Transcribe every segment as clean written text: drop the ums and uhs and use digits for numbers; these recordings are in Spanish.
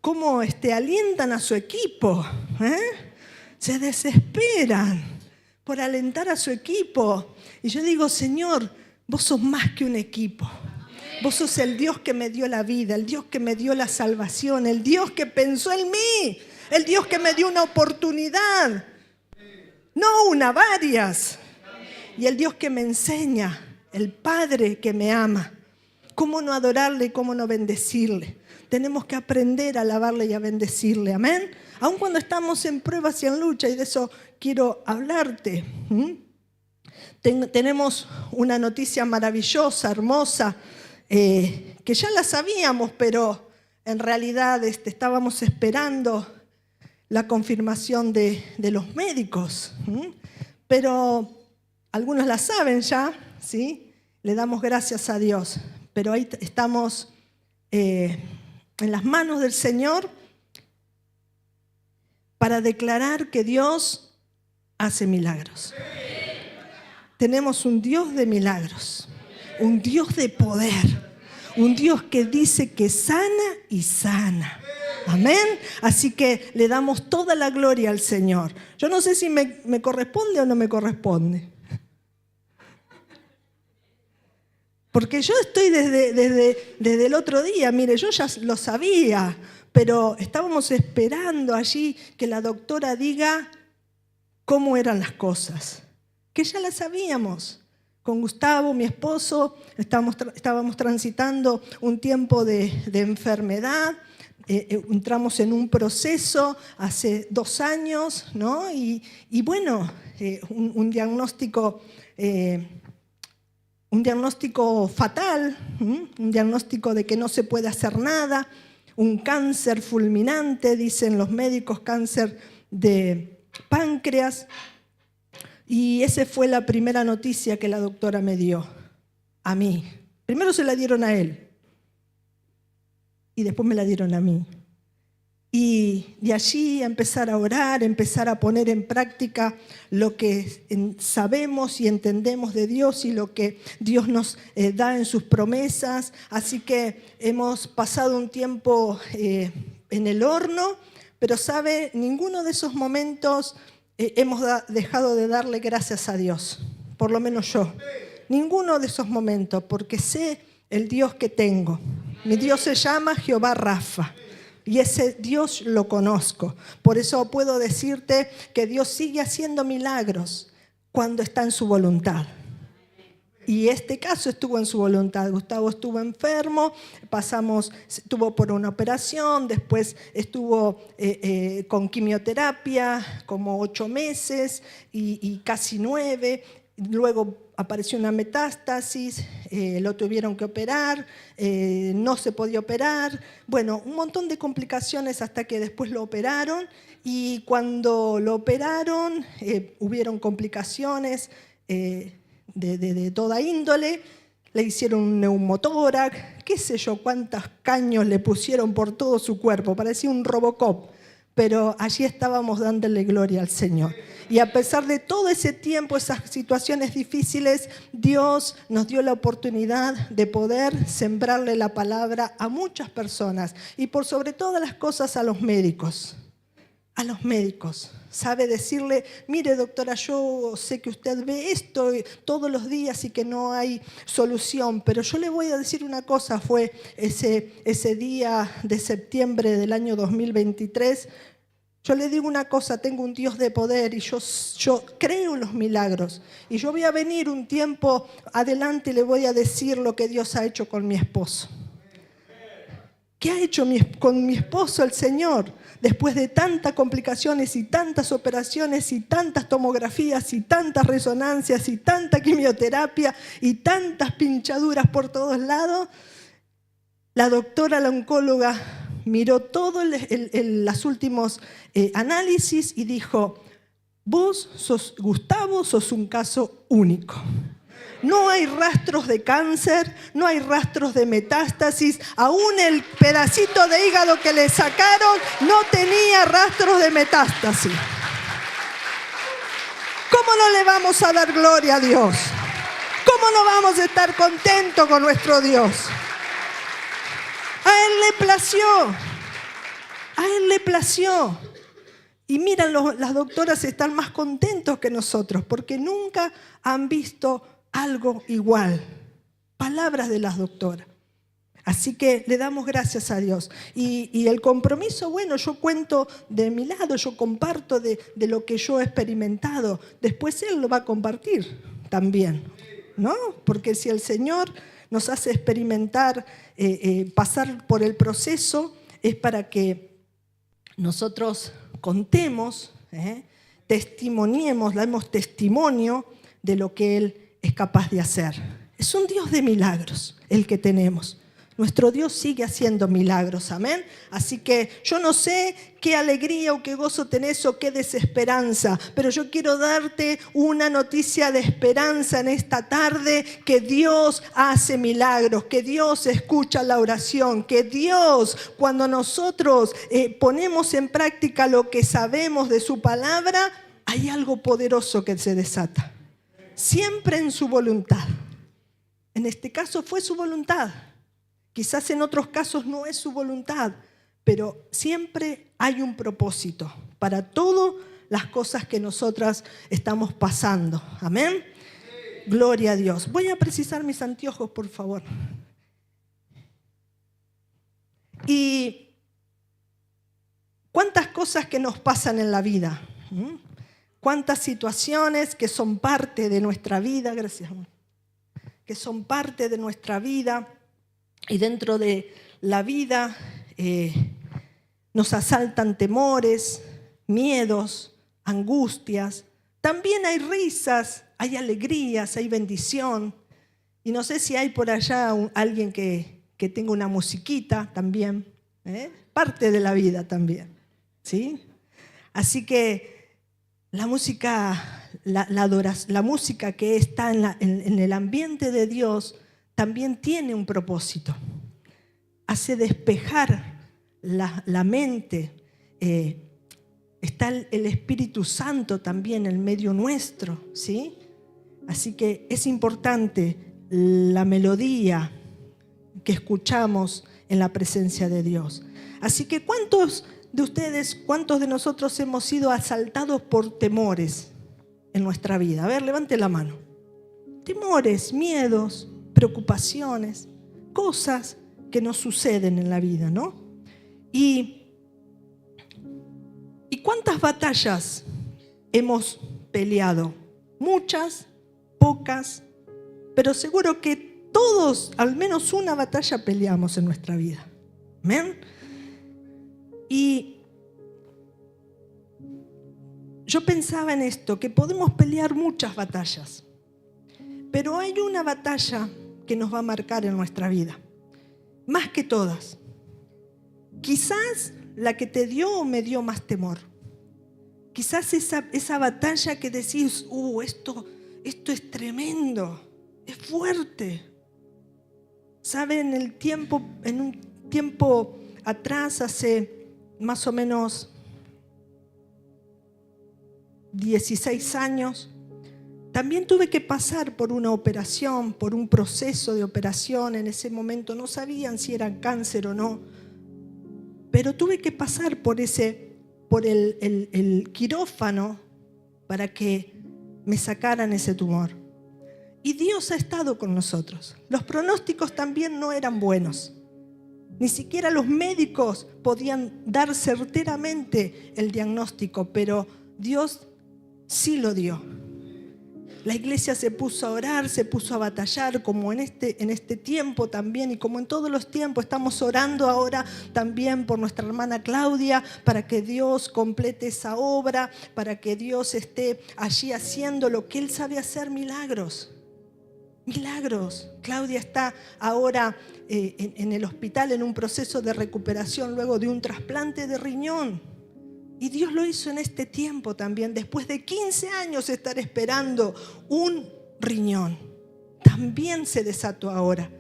cómo alientan a su equipo. Se desesperan por alentar a su equipo. Y yo digo, Señor, vos sos más que un equipo. Vos sos el Dios que me dio la vida, el Dios que me dio la salvación, el Dios que pensó en mí, el Dios que me dio una oportunidad. No una, varias. Y el Dios que me enseña, el Padre que me ama. ¿Cómo no adorarle y cómo no bendecirle? Tenemos que aprender a alabarle y a bendecirle. Amén. Aun cuando estamos en pruebas y en lucha, y de eso quiero hablarte. Tenemos una noticia maravillosa, hermosa, que ya la sabíamos, pero en realidad estábamos esperando la confirmación de los médicos. Pero algunos la saben ya, ¿sí? Le damos gracias a Dios. Pero ahí estamos en las manos del Señor para declarar que Dios hace milagros. Tenemos un Dios de milagros, un Dios de poder, un Dios que dice que sana y sana. Amén. Así que le damos toda la gloria al Señor. Yo no sé si me corresponde o no me corresponde. Porque yo estoy desde el otro día, mire, yo ya lo sabía, pero estábamos esperando allí que la doctora diga cómo eran las cosas, que ya las sabíamos. Con Gustavo, mi esposo, estábamos transitando un tiempo de enfermedad, entramos en un proceso hace 2 años, ¿no? Y bueno, un diagnóstico fatal, un diagnóstico de que no se puede hacer nada, un cáncer fulminante, dicen los médicos, cáncer de páncreas. Y esa fue la primera noticia que la doctora me dio a mí. Primero se la dieron a él y después me la dieron a mí. Y de allí empezar a orar, empezar a poner en práctica lo que sabemos y entendemos de Dios y lo que Dios nos da en sus promesas. Así que hemos pasado un tiempo en el horno, pero sabe, ninguno de esos momentos hemos dejado de darle gracias a Dios, por lo menos yo. Ninguno de esos momentos, porque sé el Dios que tengo. Mi Dios se llama Jehová Rafa. Y ese Dios lo conozco. Por eso puedo decirte que Dios sigue haciendo milagros cuando está en su voluntad. Y este caso estuvo en su voluntad. Gustavo estuvo enfermo, estuvo por una operación, después estuvo con quimioterapia como 8 meses y casi 9. Luego apareció una metástasis, lo tuvieron que operar, no se podía operar. Bueno, un montón de complicaciones hasta que después lo operaron. Y cuando lo operaron, hubieron complicaciones de toda índole. Le hicieron un neumotórax, qué sé yo, cuántos caños le pusieron por todo su cuerpo. Parecía un Robocop. Pero allí estábamos dándole gloria al Señor. Y a pesar de todo ese tiempo, esas situaciones difíciles, Dios nos dio la oportunidad de poder sembrarle la palabra a muchas personas. Y por sobre todas las cosas a los médicos. A los médicos. Sabe decirle, mire doctora, yo sé que usted ve esto todos los días y que no hay solución, pero yo le voy a decir una cosa, fue ese día de septiembre del año 2023, yo le digo una cosa, tengo un Dios de poder y yo creo en los milagros. Y yo voy a venir un tiempo adelante y le voy a decir lo que Dios ha hecho con mi esposo. ¿Qué ha hecho con mi esposo el Señor? Después de tantas complicaciones y tantas operaciones y tantas tomografías y tantas resonancias y tanta quimioterapia y tantas pinchaduras por todos lados, la doctora, la oncóloga, miró todos los últimos análisis y dijo, vos Gustavo, sos un caso único. No hay rastros de cáncer, no hay rastros de metástasis. Aún el pedacito de hígado que le sacaron no tenía rastros de metástasis. ¿Cómo no le vamos a dar gloria a Dios? ¿Cómo no vamos a estar contentos con nuestro Dios? A Él le plació. A Él le plació. Y miran, las doctoras están más contentos que nosotros porque nunca han visto algo igual. Palabras de las doctoras. Así que le damos gracias a Dios. Y el compromiso, bueno, yo cuento de mi lado, yo comparto de lo que yo he experimentado. Después Él lo va a compartir también, ¿no? Porque si el Señor nos hace experimentar, pasar por el proceso, es para que nosotros contemos, testimoniemos, damos testimonio de lo que Él es capaz de hacer. Es un Dios de milagros el que tenemos. Nuestro Dios sigue haciendo milagros, amén. Así que yo no sé qué alegría o qué gozo tenés o qué desesperanza, pero yo quiero darte una noticia de esperanza en esta tarde, que Dios hace milagros, que Dios escucha la oración, que Dios, cuando nosotros ponemos en práctica lo que sabemos de su palabra, hay algo poderoso que se desata. Siempre en su voluntad. En este caso fue su voluntad. Quizás en otros casos no es su voluntad, pero siempre hay un propósito para todas las cosas que nosotras estamos pasando. Amén. Gloria a Dios. Voy a precisar mis anteojos, por favor. Y cuántas cosas que nos pasan en la vida. Cuántas situaciones que son parte de nuestra vida. Gracias, amor. Que son parte de nuestra vida. Y dentro de la vida nos asaltan temores, miedos, angustias. También hay risas, hay alegrías, hay bendición. Y no sé si hay por allá alguien que tenga una musiquita también. Parte de la vida también. ¿Sí? Así que la música, la música que está en el ambiente de Dios también tiene un propósito. Hace despejar la mente. Está el Espíritu Santo también en medio nuestro, ¿sí? Así que es importante la melodía que escuchamos en la presencia de Dios. Así que ¿cuántos de ustedes, cuántos de nosotros hemos sido asaltados por temores en nuestra vida? A ver, levante la mano. Temores, miedos, preocupaciones, cosas que nos suceden en la vida, ¿no? ¿Y cuántas batallas hemos peleado? Muchas, pocas, pero seguro que todos, al menos una batalla peleamos en nuestra vida. ¿Amén? Y yo pensaba en esto, que podemos pelear muchas batallas, pero hay una batalla que nos va a marcar en nuestra vida, más que todas. Quizás la que te dio o me dio más temor. Quizás esa batalla que decís, esto es tremendo, es fuerte. ¿Saben? En un tiempo atrás, hace más o menos 16 años, también tuve que pasar por una operación, por un proceso de operación. En ese momento no sabían si era cáncer o no, pero tuve que pasar por el quirófano para que me sacaran ese tumor. Y Dios ha estado con nosotros. Los pronósticos también no eran buenos. Ni siquiera los médicos podían dar certeramente el diagnóstico, pero Dios sí lo dio. La iglesia se puso a orar, se puso a batallar, como en este tiempo también, y como en todos los tiempos. Estamos orando ahora también por nuestra hermana Claudia, para que Dios complete esa obra, para que Dios esté allí haciendo lo que Él sabe hacer, milagros. Milagros. Claudia está ahora en el hospital en un proceso de recuperación luego de un trasplante de riñón. Y Dios lo hizo en este tiempo también, después de 15 años estar esperando un riñón. También se desató ahora.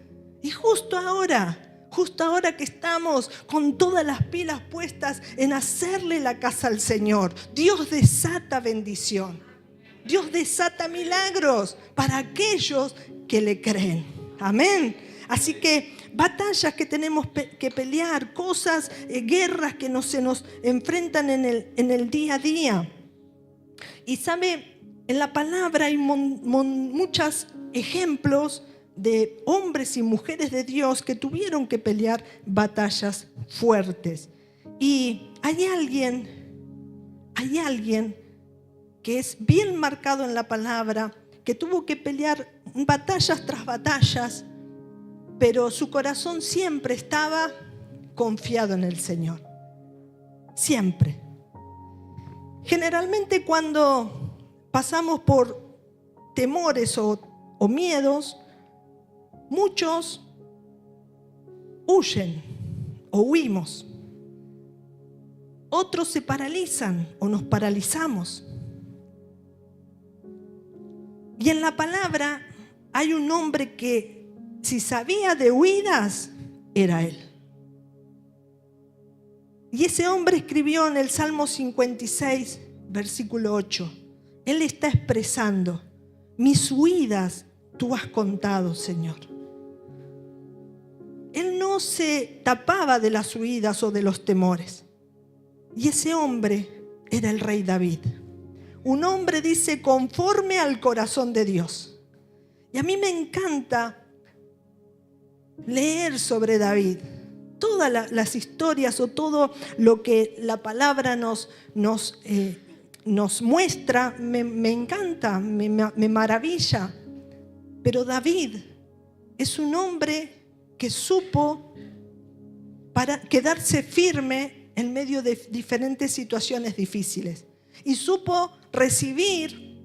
Y justo ahora que estamos con todas las pilas puestas en hacerle la casa al Señor, Dios desata bendición. Dios desata milagros para aquellos que le creen. Amén. Así que batallas que tenemos que pelear, cosas, guerras que se nos enfrentan en el día a día. Y sabe, en la palabra hay muchos ejemplos de hombres y mujeres de Dios que tuvieron que pelear batallas fuertes. Y hay alguien que es bien marcado en la palabra, que tuvo que pelear batallas tras batallas, pero su corazón siempre estaba confiado en el Señor. Siempre. Generalmente cuando pasamos por temores o miedos, muchos huyen o huimos. Otros se paralizan o nos paralizamos. Y en la palabra hay un hombre que, si sabía de huidas, era él. Y ese hombre escribió en el Salmo 56, versículo 8. Él está expresando: mis huidas tú has contado, Señor. Él no se tapaba de las huidas o de los temores. Y ese hombre era el rey David. Un hombre, dice, conforme al corazón de Dios. Y a mí me encanta leer sobre David. Todas las historias o todo lo que la palabra nos muestra, me encanta, me maravilla. Pero David es un hombre que supo para quedarse firme en medio de diferentes situaciones difíciles. Y supo recibir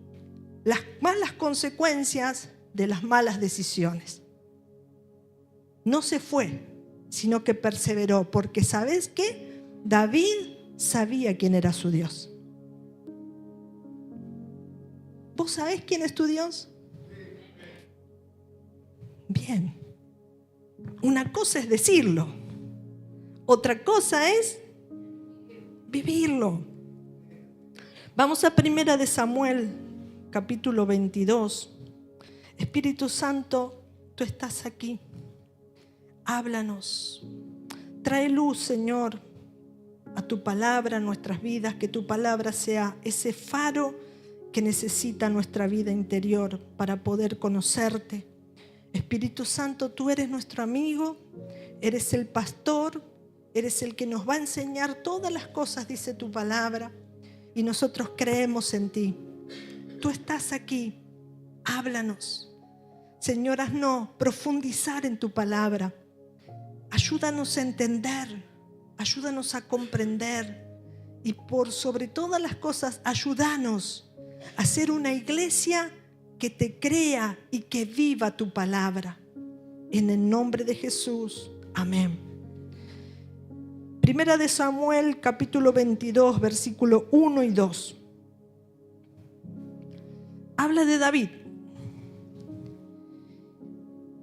las malas consecuencias de las malas decisiones. No se fue, sino que perseveró, porque ¿sabes qué? David sabía quién era su Dios. ¿Vos sabés quién es tu Dios? Bien. Una cosa es decirlo, otra cosa es vivirlo. Vamos a 1 de Samuel, capítulo 22. Espíritu Santo, tú estás aquí. Háblanos. Trae luz, Señor, a tu palabra, a nuestras vidas. Que tu palabra sea ese faro que necesita nuestra vida interior para poder conocerte. Espíritu Santo, tú eres nuestro amigo, eres el pastor, eres el que nos va a enseñar todas las cosas, dice tu palabra. Y nosotros creemos en ti. Tú estás aquí. Háblanos. Señor, haznos profundizar en tu palabra. Ayúdanos a entender. Ayúdanos a comprender. Y por sobre todas las cosas, ayúdanos a ser una iglesia que te crea y que viva tu palabra. En el nombre de Jesús. Amén. Primera de Samuel, capítulo 22, versículo 1 y 2. Habla de David.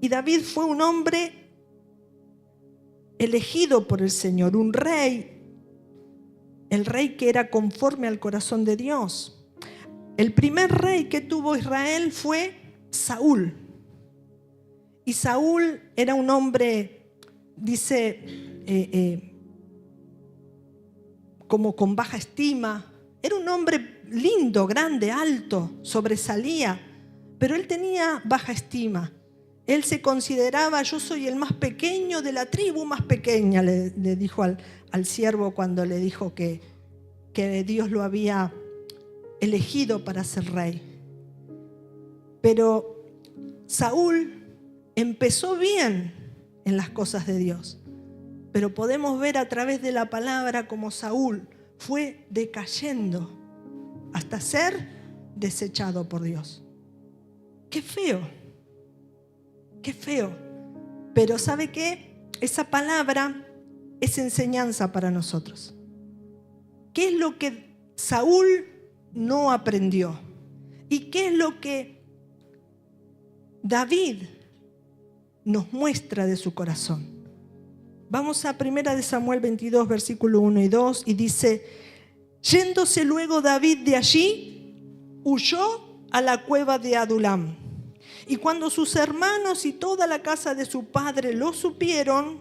Y David fue un hombre elegido por el Señor, un rey. El rey que era conforme al corazón de Dios. El primer rey que tuvo Israel fue Saúl. Y Saúl era un hombre, dice, como con baja estima. Era un hombre lindo, grande, alto, sobresalía, pero él tenía baja estima. Él se consideraba: yo soy el más pequeño de la tribu más pequeña, le dijo al siervo cuando le dijo que Dios lo había elegido para ser rey. Pero Saúl empezó bien en las cosas de Dios. Pero podemos ver a través de la palabra como Saúl fue decayendo hasta ser desechado por Dios. Qué feo, qué feo. Pero ¿sabe qué? Esa palabra es enseñanza para nosotros. ¿Qué es lo que Saúl no aprendió? ¿Y qué es lo que David nos muestra de su corazón? Vamos a 1 de Samuel 22, versículo 1 y 2, y dice: yéndose luego David de allí, huyó a la cueva de Adulam. Y cuando sus hermanos y toda la casa de su padre lo supieron,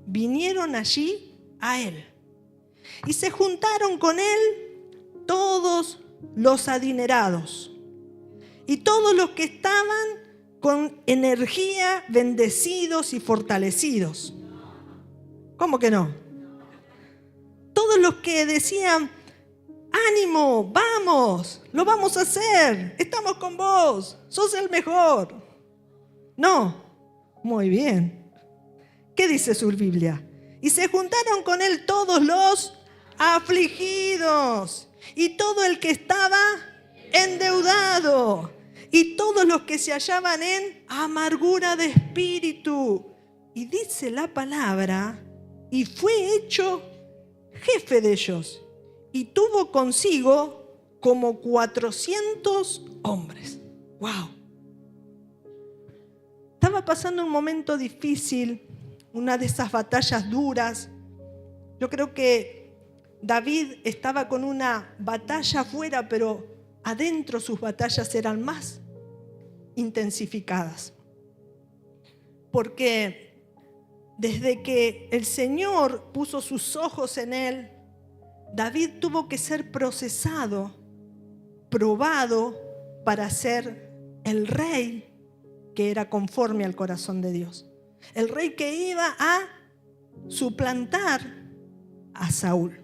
vinieron allí a él. Y se juntaron con él todos los adinerados y todos los que estaban con energía, bendecidos y fortalecidos. ¿Cómo que no? Todos los que decían: ánimo, vamos, lo vamos a hacer, estamos con vos, sos el mejor. No, muy bien. ¿Qué dice su Biblia? Y se juntaron con él todos los afligidos y todo el que estaba endeudado y todos los que se hallaban en amargura de espíritu. Y dice la palabra, y fue hecho jefe de ellos, y tuvo consigo como 400 hombres. ¡Wow! Estaba pasando un momento difícil, una de esas batallas duras. Yo creo que David estaba con una batalla afuera, pero adentro sus batallas eran más intensificadas. Porque desde que el Señor puso sus ojos en él, David tuvo que ser procesado, probado para ser el rey que era conforme al corazón de Dios. El rey que iba a suplantar a Saúl.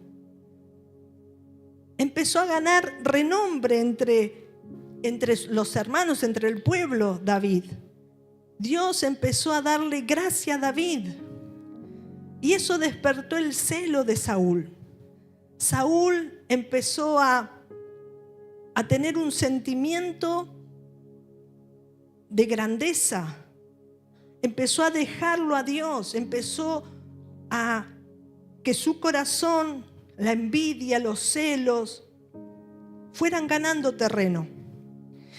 Empezó a ganar renombre entre los hermanos, entre el pueblo, David. Dios empezó a darle gracia a David. Y eso despertó el celo de Saúl. Saúl empezó a tener un sentimiento de grandeza. Empezó a dejarlo a Dios. Empezó a que su corazón, la envidia, los celos, fueran ganando terreno.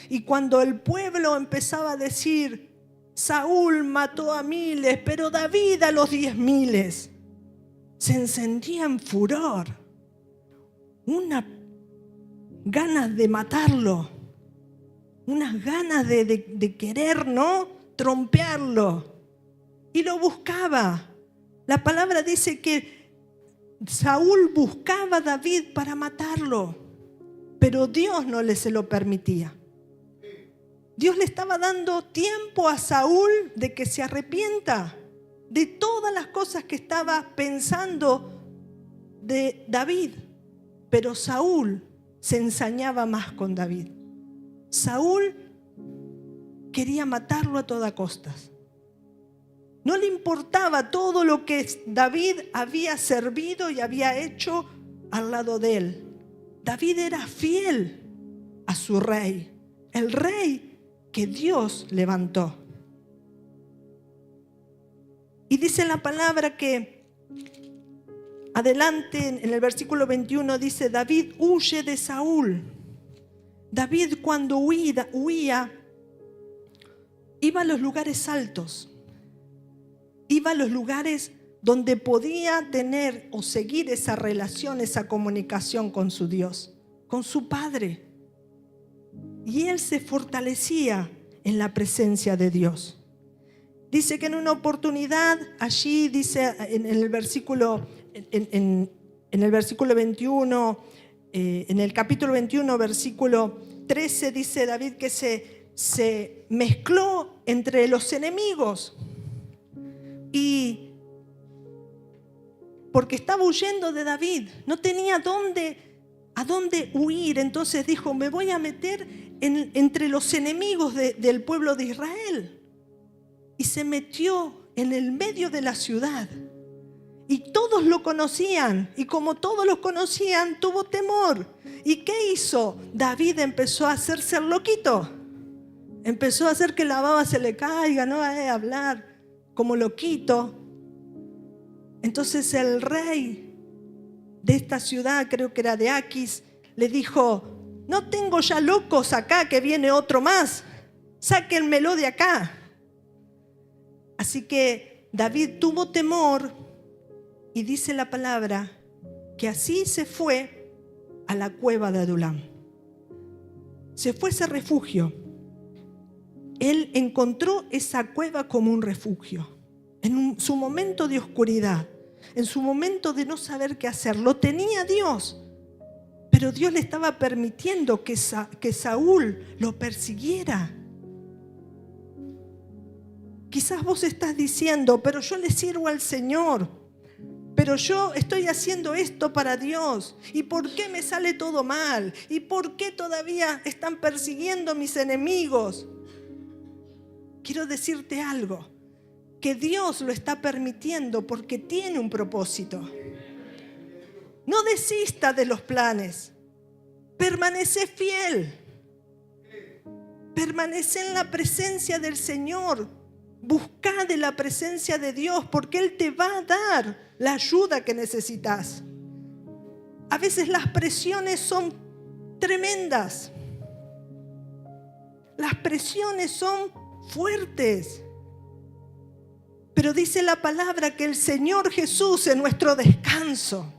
Y cuando el pueblo empezaba a decir: Saúl mató a miles, pero David a los 10,000, se encendía en furor. Unas ganas de matarlo, unas ganas de querer, ¿no?, trompearlo. Y lo buscaba. La palabra dice que Saúl buscaba a David para matarlo, pero Dios no le se lo permitía. Dios le estaba dando tiempo a Saúl de que se arrepienta de todas las cosas que estaba pensando de David. Pero Saúl se ensañaba más con David. Saúl quería matarlo a toda costa. No le importaba todo lo que David había servido y había hecho al lado de él. David era fiel a su rey, el rey que Dios levantó. Y dice la palabra que adelante en el versículo 21 dice: David huye de Saúl. David, cuando huía, iba a los lugares altos. Iba a los lugares donde podía tener o seguir esa relación, esa comunicación con su Dios, con su Padre. Y él se fortalecía en la presencia de Dios. Dice que en una oportunidad, allí dice en el versículo 21, en el capítulo 21, versículo 13, dice David que se mezcló entre los enemigos. Y porque estaba huyendo de David, no tenía a dónde huir, entonces dijo: me voy a meter entre los enemigos del pueblo de Israel. Y se metió en el medio de la ciudad. Y todos lo conocían. Y como todos lo conocían, tuvo temor. ¿Y qué hizo? David empezó a hacerse el loquito. Empezó a hacer que la baba se le caiga, ¿no? A hablar como loquito. Entonces el rey de esta ciudad, creo que era de Aquis, le dijo: no tengo ya locos acá, que viene otro más. Sáquenmelo de acá. Así que David tuvo temor y dice la palabra que así se fue a la cueva de Adulam. Se fue a ese refugio. él encontró esa cueva como un refugio. En su momento de oscuridad, en su momento de no saber qué hacer, lo tenía Dios, pero Dios le estaba permitiendo que Saúl lo persiguiera. Quizás vos estás diciendo, pero yo le sirvo al Señor, pero yo estoy haciendo esto para Dios. ¿Y por qué me sale todo mal? ¿Y por qué todavía están persiguiendo mis enemigos? Quiero decirte algo, que Dios lo está permitiendo porque tiene un propósito. No desista de los planes, permanece fiel, permanece en la presencia del Señor. Busca de la presencia de Dios porque Él te va a dar la ayuda que necesitas. A veces las presiones son tremendas. Las presiones son fuertes. Pero dice la palabra que el Señor Jesús es nuestro descanso.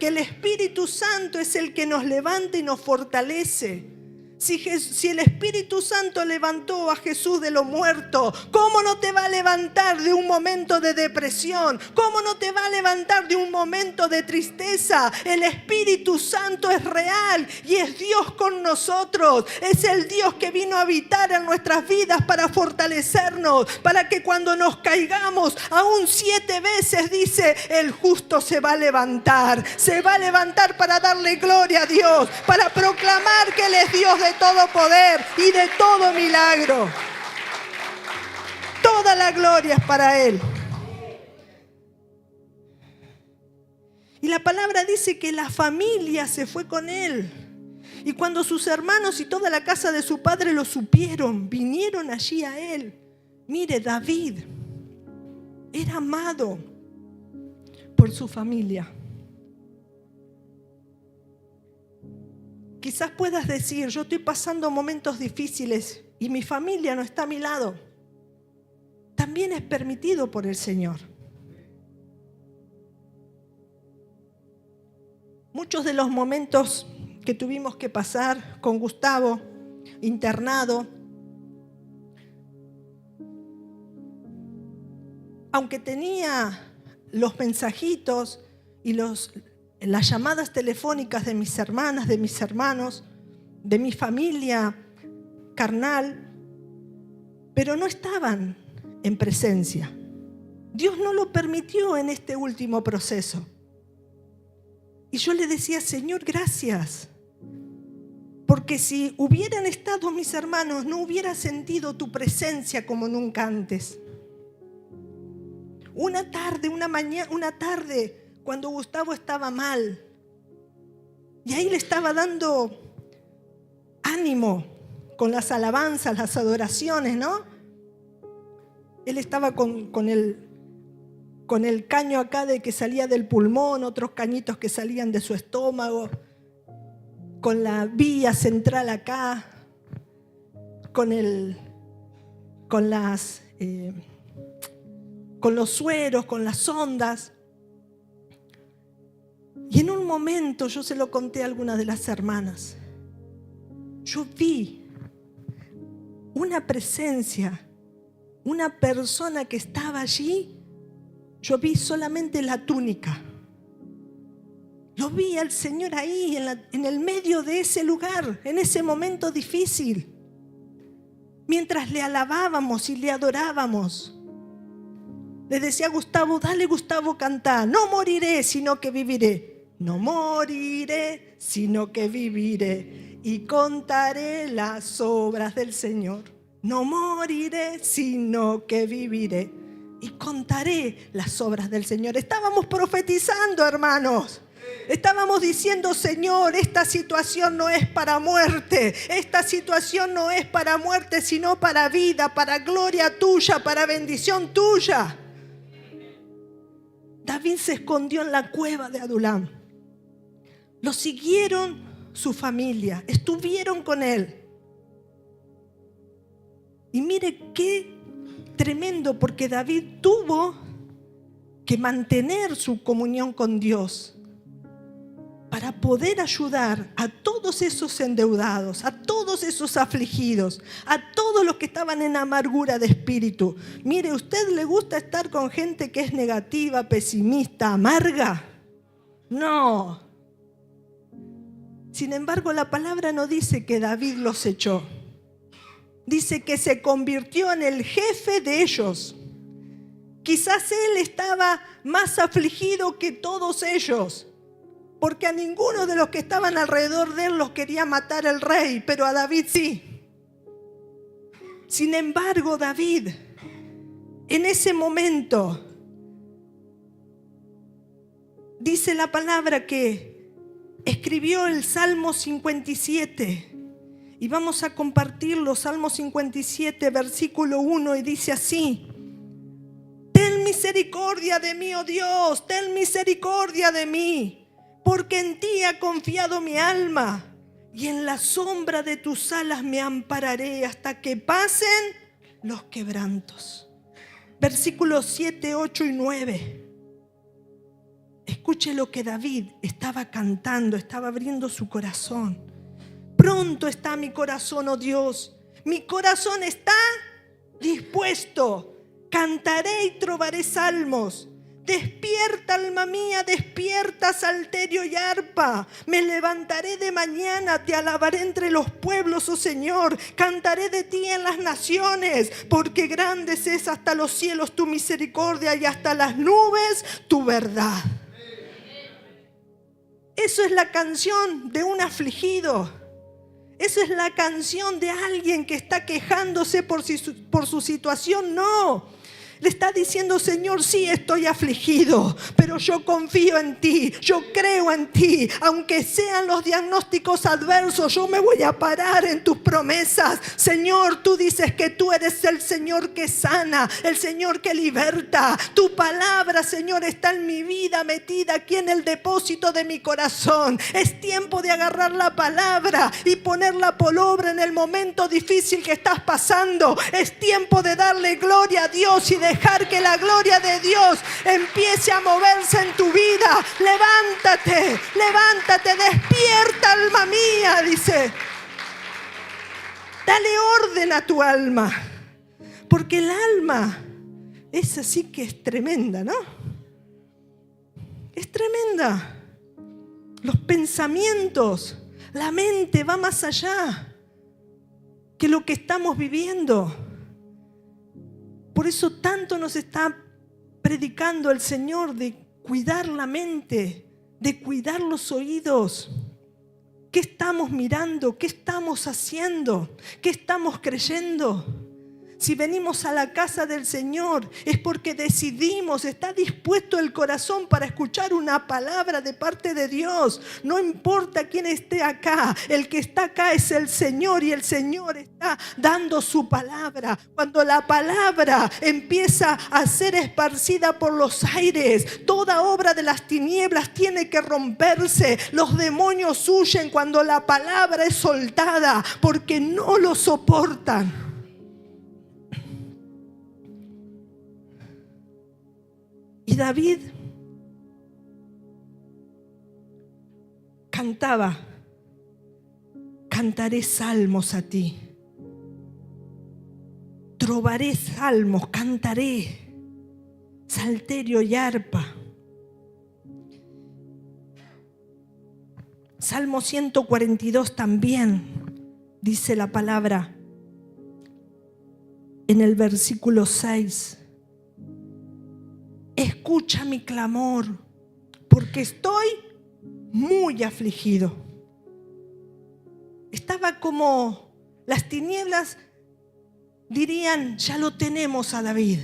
Que el Espíritu Santo es el que nos levanta y nos fortalece. Si el Espíritu Santo levantó a Jesús de los muertos, ¿cómo no te va a levantar de un momento de depresión? ¿Cómo no te va a levantar de un momento de tristeza? El Espíritu Santo es real y es Dios con nosotros. Es el Dios que vino a habitar en nuestras vidas para fortalecernos, para que cuando nos caigamos, aún 7 veces dice, el justo se va a levantar. Se va a levantar para darle gloria a Dios, para proclamar que Él es Dios de todo poder y de todo milagro. Toda la gloria es para Él. Y la palabra dice que la familia se fue con Él. Y cuando sus hermanos y toda la casa de su padre lo supieron, vinieron allí a Él. Mire, David era amado por su familia. Quizás puedas decir, yo estoy pasando momentos difíciles y mi familia no está a mi lado. También es permitido por el Señor. Muchos de los momentos que tuvimos que pasar con Gustavo, internado, aunque tenía los mensajitos y las llamadas telefónicas de mis hermanas, de mis hermanos, de mi familia carnal, pero no estaban en presencia. Dios no lo permitió en este último proceso. Y yo le decía, Señor, gracias, porque si hubieran estado mis hermanos, no hubiera sentido tu presencia como nunca antes. Una tarde, cuando Gustavo estaba mal, y ahí le estaba dando ánimo con las alabanzas, las adoraciones, ¿no? Él estaba con el caño acá de que salía del pulmón, otros cañitos que salían de su estómago, con la vía central acá, con los sueros, con las sondas. Y en un momento, yo se lo conté a algunas de las hermanas, yo vi una presencia, una persona que estaba allí. Yo vi solamente la túnica. Lo vi al Señor ahí, en el medio de ese lugar, en ese momento difícil. Mientras le alabábamos y le adorábamos. Le decía a Gustavo, dale Gustavo, cantá. No moriré, sino que viviré. No moriré, sino que viviré. Y contaré las obras del Señor. No moriré, sino que viviré. Y contaré las obras del Señor. Estábamos profetizando, hermanos. Estábamos diciendo, Señor, esta situación no es para muerte. Esta situación no es para muerte, sino para vida, para gloria tuya, para bendición tuya. David se escondió en la cueva de Adulam. Lo siguieron su familia, estuvieron con él. Y mire qué tremendo, porque David tuvo que mantener su comunión con Dios para para poder ayudar a todos esos endeudados, a todos esos afligidos, a todos los que estaban en amargura de espíritu. Mire, ¿usted le gusta estar con gente que es negativa, pesimista, amarga? No. Sin embargo, la palabra no dice que David los echó. Dice que se convirtió en el jefe de ellos. Quizás él estaba más afligido que todos ellos, porque a ninguno de los que estaban alrededor de él los quería matar el rey, pero a David sí. Sin embargo, David, en ese momento, dice la palabra que escribió el Salmo 57. Y vamos a compartirlo, Salmo 57, versículo 1, y dice así: ten misericordia de mí, oh Dios, ten misericordia de mí, porque en ti ha confiado mi alma, y en la sombra de tus alas me ampararé hasta que pasen los quebrantos. Versículos 7, 8 y 9. Escuche lo que David estaba cantando, estaba abriendo su corazón. Pronto está mi corazón, oh Dios, mi corazón está dispuesto. Cantaré y trovaré salmos. Despierta, alma mía, despierta, salterio y arpa. Me levantaré de mañana, te alabaré entre los pueblos, oh Señor. Cantaré de ti en las naciones, porque grandes es hasta los cielos tu misericordia y hasta las nubes tu verdad. Eso es la canción de un afligido. Eso es la canción de alguien que está quejándose por su situación. No. Le está diciendo: Señor, sí estoy afligido, pero yo confío en ti, yo creo en ti. Aunque sean los diagnósticos adversos, yo me voy a parar en tus promesas. Señor, tú dices que tú eres el Señor que sana, el Señor que liberta. Tu palabra, Señor, está en mi vida, metida aquí en el depósito de mi corazón. Es tiempo de agarrar la palabra y ponerla por obra en el momento difícil que estás pasando. Es tiempo de darle gloria a Dios y dejar que la gloria de Dios empiece a moverse en tu vida. Levántate, levántate, despierta, alma mía, dice. Dale orden a tu alma, porque el alma es así que es tremenda, ¿no? Es tremenda. Los pensamientos, la mente va más allá que lo que estamos viviendo. Por eso tanto nos está predicando el Señor de cuidar la mente, de cuidar los oídos. ¿Qué estamos mirando? ¿Qué estamos haciendo? ¿Qué estamos creyendo? Si venimos a la casa del Señor es porque decidimos, está dispuesto el corazón para escuchar una palabra de parte de Dios. No importa quién esté acá, el que está acá es el Señor y el Señor está dando su palabra. Cuando la palabra empieza a ser esparcida por los aires, toda obra de las tinieblas tiene que romperse. Los demonios huyen cuando la palabra es soltada porque no lo soportan. Y David cantaba: cantaré salmos a ti, trovaré salmos, cantaré, salterio y arpa. Salmo 142 también dice la palabra en el versículo 6. Escucha mi clamor, porque estoy muy afligido. Estaba como las tinieblas dirían: ya lo tenemos a David,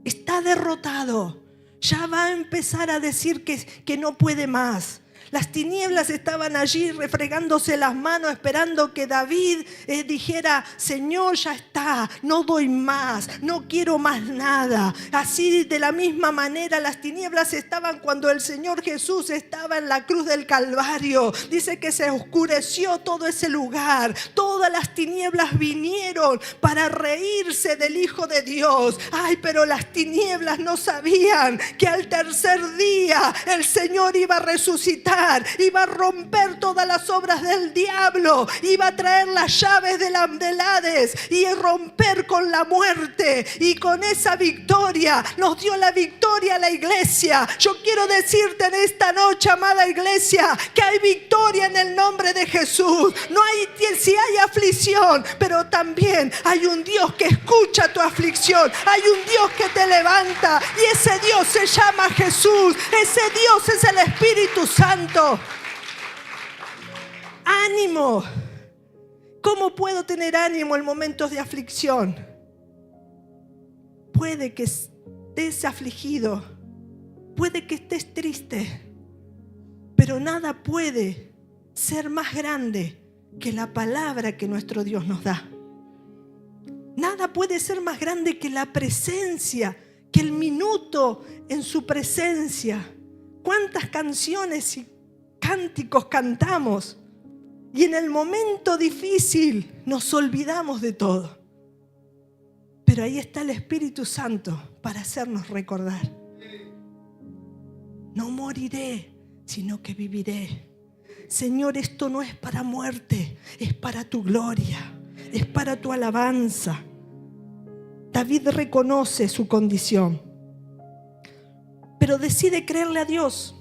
está derrotado, ya va a empezar a decir que no puede más. Las tinieblas estaban allí refregándose las manos esperando que David dijera: Señor, ya está, no doy más, no quiero más nada. Así de la misma manera las tinieblas estaban cuando el Señor Jesús estaba en la cruz del Calvario. Dice que se oscureció todo ese lugar. Todas las tinieblas vinieron para reírse del Hijo de Dios. Ay, pero las tinieblas no sabían que al tercer día el Señor iba a resucitar sacar, iba a romper todas las obras del diablo, iba a traer las llaves del Hades y romper con la muerte. Y con esa victoria nos dio la victoria a la iglesia. Yo quiero decirte en esta noche, amada iglesia, que hay victoria en el nombre de Jesús. No hay, si hay aflicción, pero también hay un Dios que escucha tu aflicción. Hay un Dios que te levanta y ese Dios se llama Jesús. Ese Dios es el Espíritu Santo. Ánimo. ¿Cómo puedo tener ánimo en momentos de aflicción? Puede que estés afligido, puede que estés triste, pero nada puede ser más grande que la palabra que nuestro Dios nos da. Nada puede ser más grande que la presencia, que el minuto en su presencia. ¿Cuántas canciones y cánticos cantamos? Y en el momento difícil nos olvidamos de todo. Pero ahí está el Espíritu Santo para hacernos recordar. No moriré, sino que viviré. Señor, esto no es para muerte, es para tu gloria, es para tu alabanza. David reconoce su condición, pero decide creerle a Dios.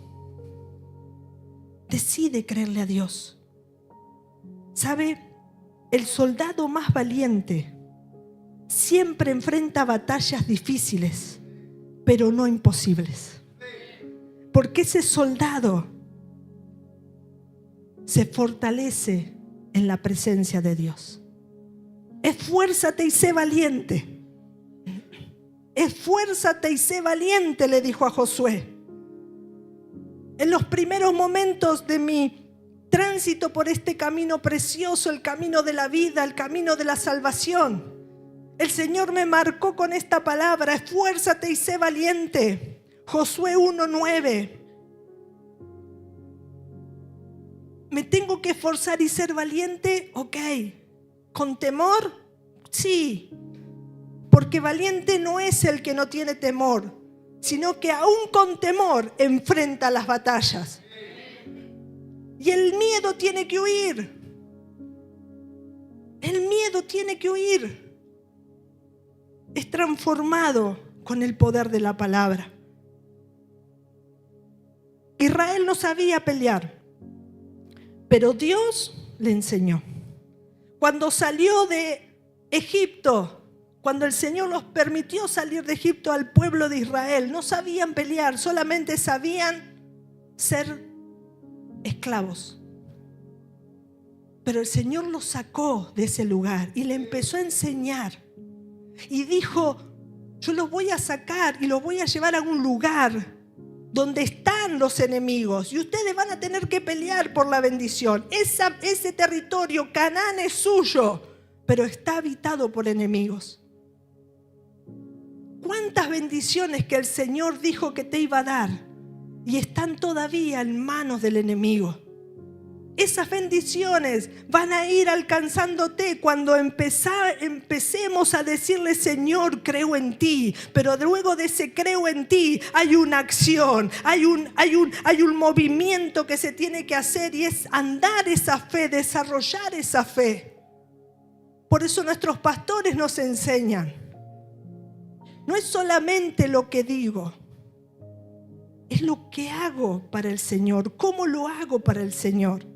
Decide creerle a Dios. ¿Sabe? El soldado más valiente siempre enfrenta batallas difíciles, pero no imposibles. Porque ese soldado se fortalece en la presencia de Dios. Esfuérzate y sé valiente. Esfuérzate y sé valiente, le dijo a Josué. En los primeros momentos de mi tránsito por este camino precioso, el camino de la vida, el camino de la salvación, el Señor me marcó con esta palabra: esfuérzate y sé valiente. Josué 1:9. ¿Me tengo que esforzar y ser valiente? Ok. ¿Con temor? Sí. Porque valiente no es el que no tiene temor, sino que aún con temor enfrenta las batallas. Y el miedo tiene que huir. El miedo tiene que huir. Es transformado con el poder de la palabra. Israel no sabía pelear, pero Dios le enseñó. Cuando salió de Egipto, cuando el Señor los permitió salir de Egipto al pueblo de Israel, no sabían pelear, solamente sabían ser esclavos. Pero el Señor los sacó de ese lugar y le empezó a enseñar. Y dijo: yo los voy a sacar y los voy a llevar a un lugar donde están los enemigos y ustedes van a tener que pelear por la bendición. Ese territorio, Canaán, es suyo, pero está habitado por enemigos. ¿Cuántas bendiciones que el Señor dijo que te iba a dar y están todavía en manos del enemigo? Esas bendiciones van a ir alcanzándote cuando empecemos a decirle: Señor, creo en ti. Pero luego de ese creo en ti hay una acción, hay un movimiento que se tiene que hacer, y es andar esa fe, desarrollar esa fe. Por eso nuestros pastores nos enseñan. No es solamente lo que digo, es lo que hago para el Señor. ¿Cómo lo hago para el Señor?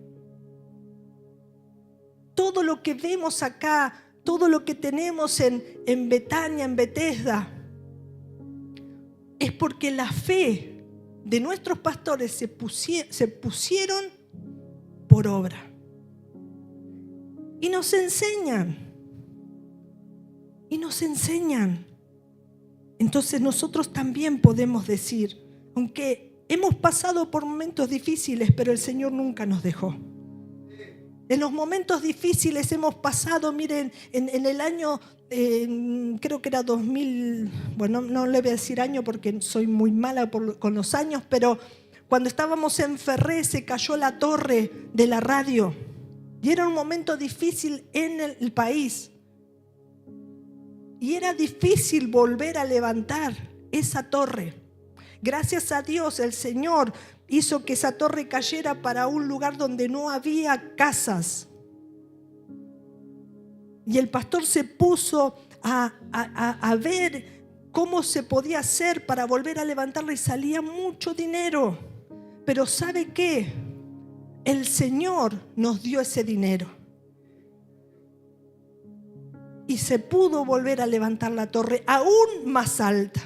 Todo lo que vemos acá, todo lo que tenemos en Betania, en Bethesda, es porque la fe de nuestros pastores se pusieron por obra. Y nos enseñan. Y nos enseñan. Entonces nosotros también podemos decir, aunque hemos pasado por momentos difíciles, pero el Señor nunca nos dejó. En los momentos difíciles hemos pasado, miren, en el año, creo que era 2000, bueno, no le voy a decir año porque soy muy mala con los años, pero cuando estábamos en Ferré se cayó la torre de la radio y era un momento difícil en el país. Y era difícil volver a levantar esa torre. Gracias a Dios el Señor hizo que esa torre cayera para un lugar donde no había casas. Y el pastor se puso a ver cómo se podía hacer para volver a levantarla y salía mucho dinero. Pero ¿sabe qué? El Señor nos dio ese dinero. Y se pudo volver a levantar la torre aún más alta.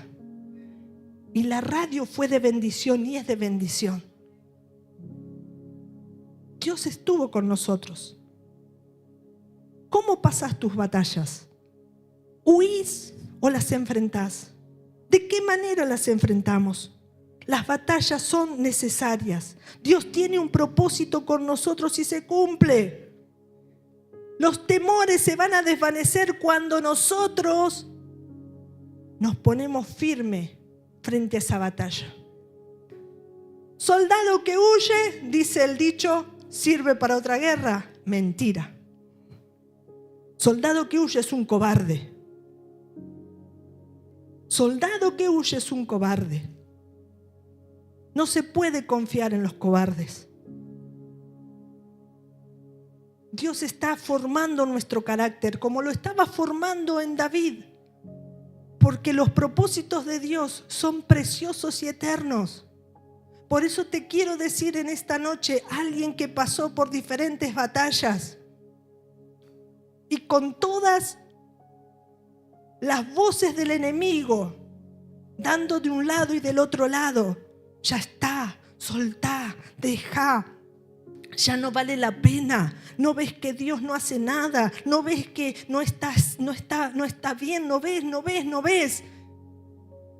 Y la radio fue de bendición y es de bendición. Dios estuvo con nosotros. ¿Cómo pasas tus batallas? ¿Huís o las enfrentás? ¿De qué manera las enfrentamos? Las batallas son necesarias. Dios tiene un propósito con nosotros y se cumple. Los temores se van a desvanecer cuando nosotros nos ponemos firmes frente a esa batalla. Soldado que huye, dice el dicho, sirve para otra guerra. Mentira. Soldado que huye es un cobarde. Soldado que huye es un cobarde. No se puede confiar en los cobardes. Dios está formando nuestro carácter como lo estaba formando en David. Porque los propósitos de Dios son preciosos y eternos. Por eso te quiero decir en esta noche, alguien que pasó por diferentes batallas y con todas las voces del enemigo dando de un lado y del otro lado, ya está, soltá, dejá. Ya no vale la pena. No ves que Dios no hace nada. No ves que no está bien. No ves.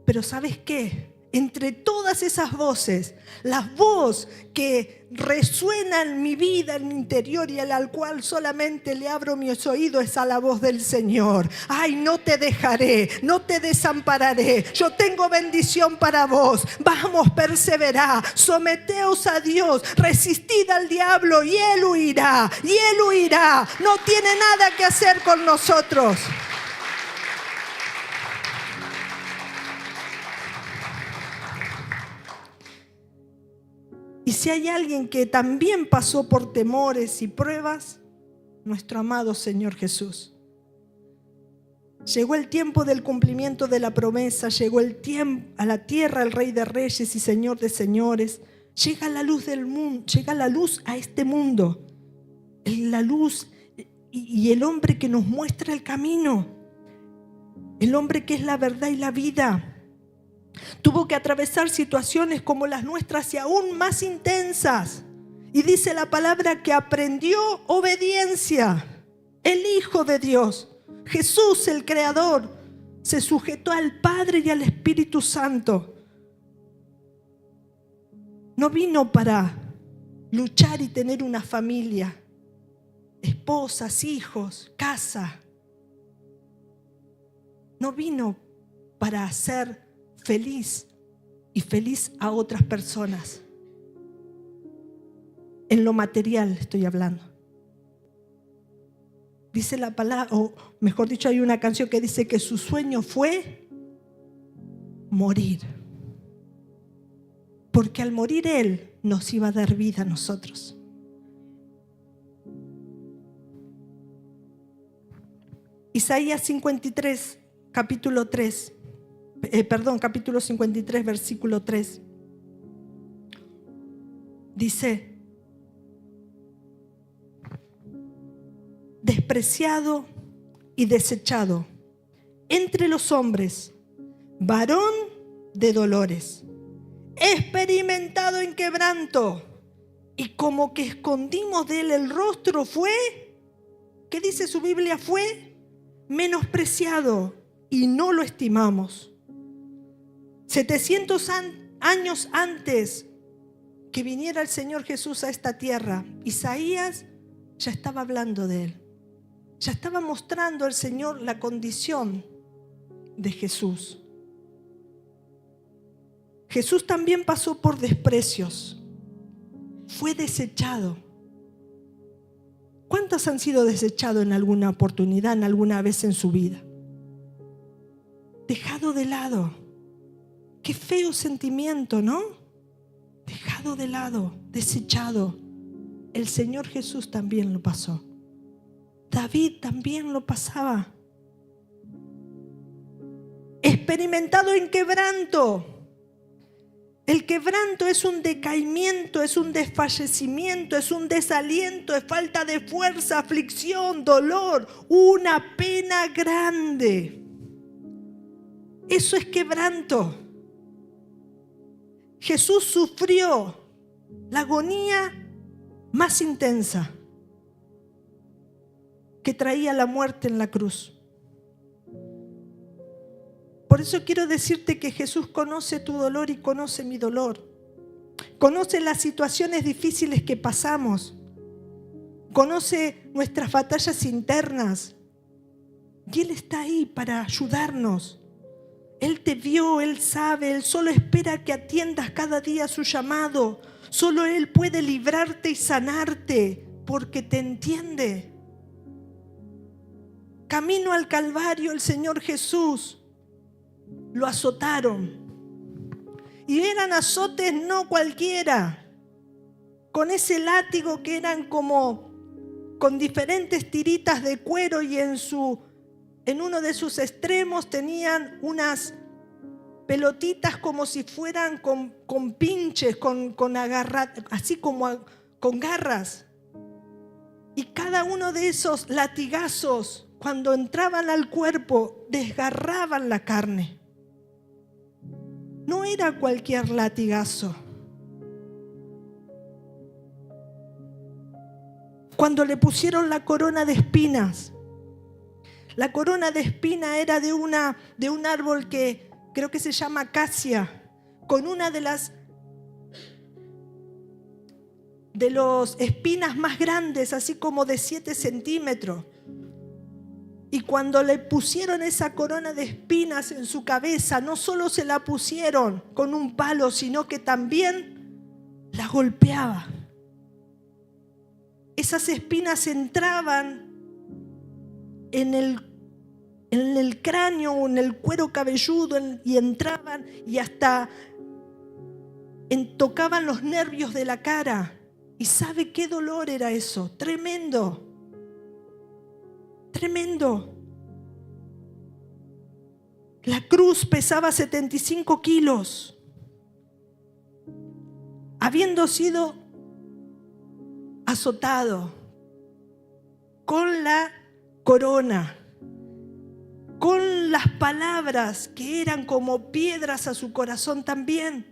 Pero ¿sabes qué? Entre todas esas voces, la voz que resuena en mi vida, en mi interior y al cual solamente le abro mis oídos es a la voz del Señor. Ay, no te dejaré, no te desampararé. Yo tengo bendición para vos. Vamos, perseverá, someteos a Dios, resistid al diablo y Él huirá. No tiene nada que hacer con nosotros. Y si hay alguien que también pasó por temores y pruebas, nuestro amado Señor Jesús. Llegó el tiempo del cumplimiento de la promesa, llegó el tiempo a la tierra el Rey de Reyes y Señor de Señores. Llega la luz del mundo, llega la luz a este mundo. La luz y el hombre que nos muestra el camino. El hombre que es la verdad y la vida. Tuvo que atravesar situaciones como las nuestras y aún más intensas. Y dice la palabra que aprendió obediencia. El Hijo de Dios, Jesús el Creador, se sujetó al Padre y al Espíritu Santo. No vino para luchar y tener una familia, esposas, hijos, casa. No vino para hacer feliz y feliz a otras personas. En lo material estoy hablando. Dice la palabra, o mejor dicho, hay una canción que dice que su sueño fue morir. Porque al morir Él nos iba a dar vida a nosotros. Isaías 53, capítulo 53, versículo 3. Dice: despreciado y desechado entre los hombres, varón de dolores, experimentado en quebranto, y como que escondimos de él el rostro, fue, ¿qué dice su Biblia? Fue menospreciado y no lo estimamos. 700 años antes que viniera el Señor Jesús a esta tierra, Isaías ya estaba hablando de Él. Ya estaba mostrando al Señor la condición de Jesús. Jesús también pasó por desprecios. Fue desechado. ¿Cuántos han sido desechados en alguna oportunidad, en alguna vez en su vida? Dejado de lado. Qué feo sentimiento, ¿no? Dejado dejado de lado, desechado. El Señor Jesús también lo pasó. David también lo pasaba. Experimentado en quebranto. El quebranto es un decaimiento, es un desfallecimiento, es un desaliento, es falta de fuerza, aflicción, dolor, una pena grande. Eso es quebranto. Jesús sufrió la agonía más intensa que traía la muerte en la cruz. Por eso quiero decirte que Jesús conoce tu dolor y conoce mi dolor. Conoce las situaciones difíciles que pasamos. Conoce nuestras batallas internas. Y Él está ahí para ayudarnos. Él te vio, Él sabe, Él solo espera que atiendas cada día su llamado. Solo Él puede librarte y sanarte porque te entiende. Camino al Calvario, el Señor Jesús lo azotaron. Y eran azotes no cualquiera. Con ese látigo que eran como con diferentes tiritas de cuero y en uno de sus extremos tenían unas pelotitas como si fueran con pinches, con así como con garras. Y cada uno de esos latigazos, cuando entraban al cuerpo, desgarraban la carne. No era cualquier latigazo. Cuando le pusieron la corona de espinas, la corona de espina era de un árbol que creo que se llama acacia, con una de las espinas más grandes, así como de 7 centímetros. Y cuando le pusieron esa corona de espinas en su cabeza, no solo se la pusieron con un palo, sino que también la golpeaba. Esas espinas entraban en el cráneo o en el cuero cabelludo y entraban y hasta tocaban los nervios de la cara. ¿Y sabe qué dolor era eso? Tremendo. Tremendo. La cruz pesaba 75 kilos. Habiendo sido azotado con la corona, con las palabras que eran como piedras a su corazón también,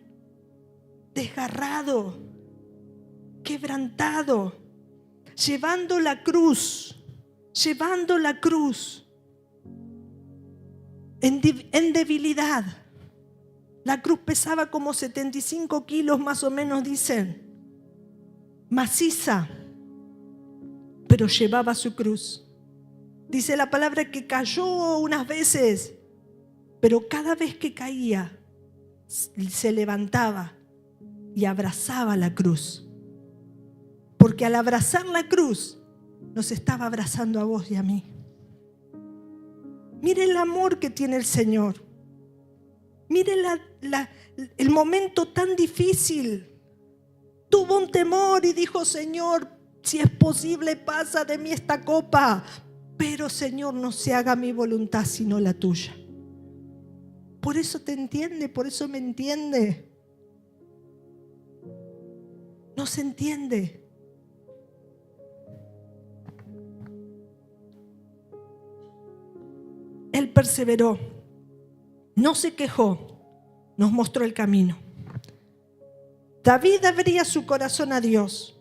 desgarrado, quebrantado, llevando la cruz en debilidad. La cruz pesaba como 75 kilos más o menos, dicen, maciza, pero llevaba su cruz. Dice la palabra que cayó unas veces, pero cada vez que caía, se levantaba y abrazaba la cruz. Porque al abrazar la cruz, nos estaba abrazando a vos y a mí. Mire el amor que tiene el Señor. Mire el momento tan difícil. Tuvo un temor y dijo: Señor, si es posible, pasa de mí esta copa. Pero, Señor, no se haga mi voluntad sino la tuya. Por eso te entiende, por eso me entiende. No se entiende. Él perseveró, no se quejó, nos mostró el camino. David abría su corazón a Dios.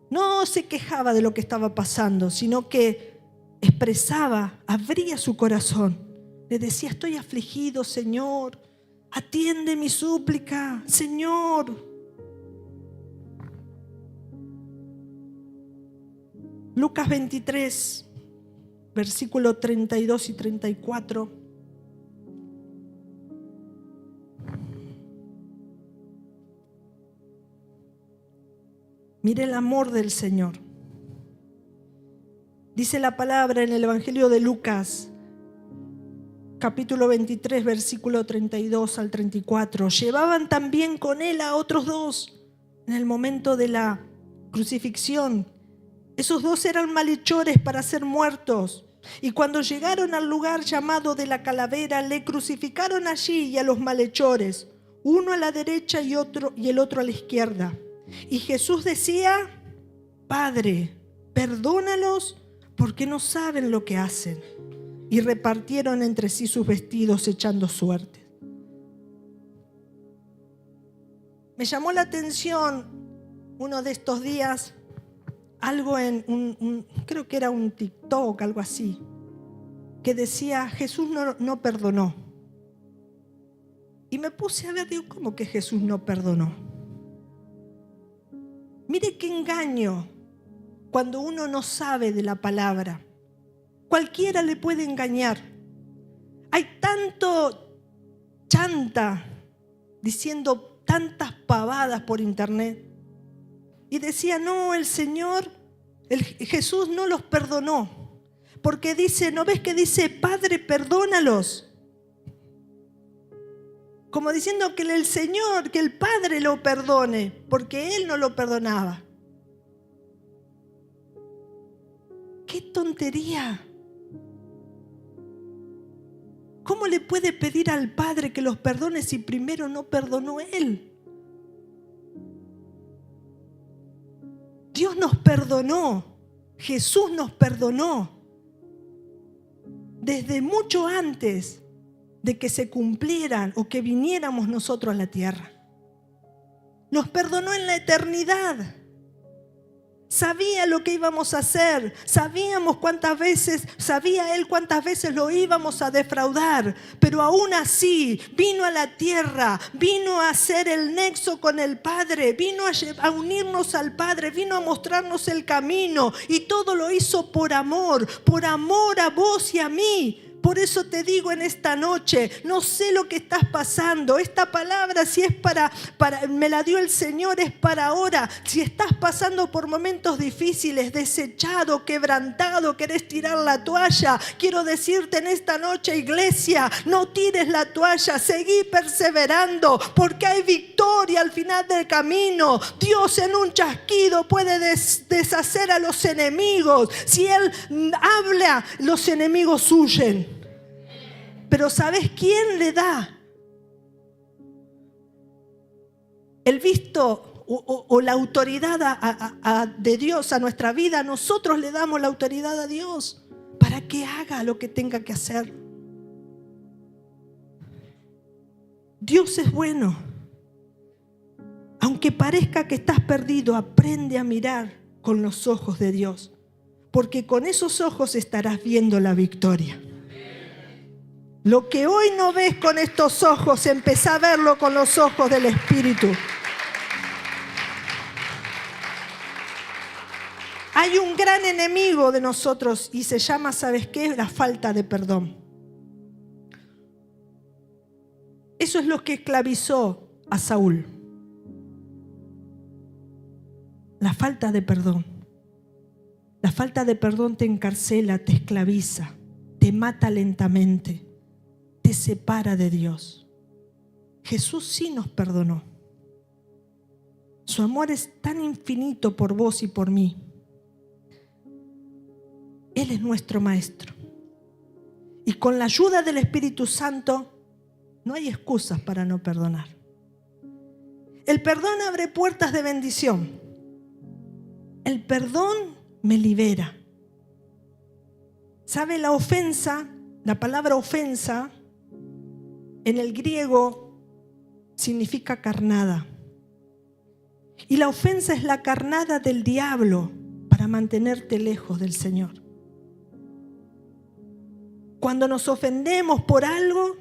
No se quejaba de lo que estaba pasando, sino que expresaba, abría su corazón. Le decía: estoy afligido, Señor, atiende mi súplica, Señor. Lucas 23. Versículo 32 y 34. Mire el amor del Señor. Dice la palabra en el Evangelio de Lucas, capítulo 23, versículo 32 al 34. Llevaban también con él a otros 2, en el momento de la crucifixión. Esos dos eran malhechores para ser muertos. Y cuando llegaron al lugar llamado de la calavera, le crucificaron allí y a los malhechores, uno a la derecha y el otro a la izquierda. Y Jesús decía: Padre, perdónalos porque no saben lo que hacen. Y repartieron entre sí sus vestidos echando suertes. Me llamó la atención uno de estos días algo en creo que era un TikTok, algo así, que decía: Jesús no perdonó. Y me puse a ver, digo, ¿cómo que Jesús no perdonó? Mire qué engaño cuando uno no sabe de la palabra. Cualquiera le puede engañar. Hay tanto chanta diciendo tantas pavadas por internet. Y decía: no, Jesús no los perdonó. Porque dice, ¿no ves que dice: Padre, perdónalos? Como diciendo que el Señor, que el Padre lo perdone, porque Él no lo perdonaba. ¡Qué tontería! ¿Cómo le puede pedir al Padre que los perdone si primero no perdonó Él? Dios nos perdonó, Jesús nos perdonó desde mucho antes de que se cumplieran o que viniéramos nosotros a la tierra. Nos perdonó en la eternidad. Sabía lo que íbamos a hacer, sabía Él cuántas veces lo íbamos a defraudar, pero aún así vino a la tierra, vino a hacer el nexo con el Padre, vino a unirnos al Padre, vino a mostrarnos el camino, y todo lo hizo por amor a vos y a mí. Por eso te digo en esta noche, no sé lo que estás pasando. Esta palabra, si es para me la dio el Señor, es para ahora. Si estás pasando por momentos difíciles, desechado, quebrantado, querés tirar la toalla, quiero decirte en esta noche, iglesia, no tires la toalla, seguí perseverando, porque hay victoria al final del camino. Dios en un chasquido puede deshacer a los enemigos. Si Él habla, los enemigos huyen. Pero ¿sabes quién le da el visto o la autoridad de Dios a nuestra vida? Nosotros le damos la autoridad a Dios para que haga lo que tenga que hacer. Dios es bueno. Aunque parezca que estás perdido, aprende a mirar con los ojos de Dios, porque con esos ojos estarás viendo la victoria. Lo que hoy no ves con estos ojos, empezá a verlo con los ojos del Espíritu. Hay un gran enemigo de nosotros y se llama, ¿sabes qué? La falta de perdón. Eso es lo que esclavizó a Saúl. La falta de perdón. La falta de perdón te encarcela, te esclaviza, te mata lentamente. Te separa de Dios. Jesús sí nos perdonó. Su amor es tan infinito por vos y por mí. Él es nuestro Maestro. Y con la ayuda del Espíritu Santo no hay excusas para no perdonar. El perdón abre puertas de bendición. El perdón me libera. ¿Sabe? La ofensa, la palabra ofensa, en el griego significa carnada. Y la ofensa es la carnada del diablo para mantenerte lejos del Señor. Cuando nos ofendemos por algo,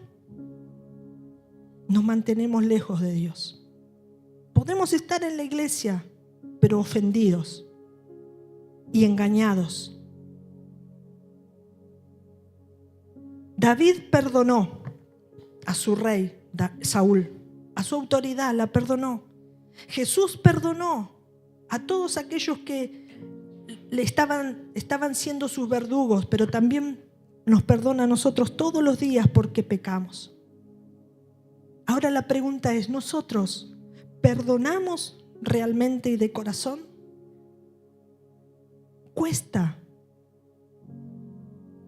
nos mantenemos lejos de Dios. Podemos estar en la iglesia, pero ofendidos y engañados. David perdonó a su rey, Saúl, a su autoridad, la perdonó. Jesús perdonó a todos aquellos que estaban siendo sus verdugos, pero también nos perdona a nosotros todos los días porque pecamos. Ahora la pregunta es, ¿nosotros perdonamos realmente y de corazón? Cuesta,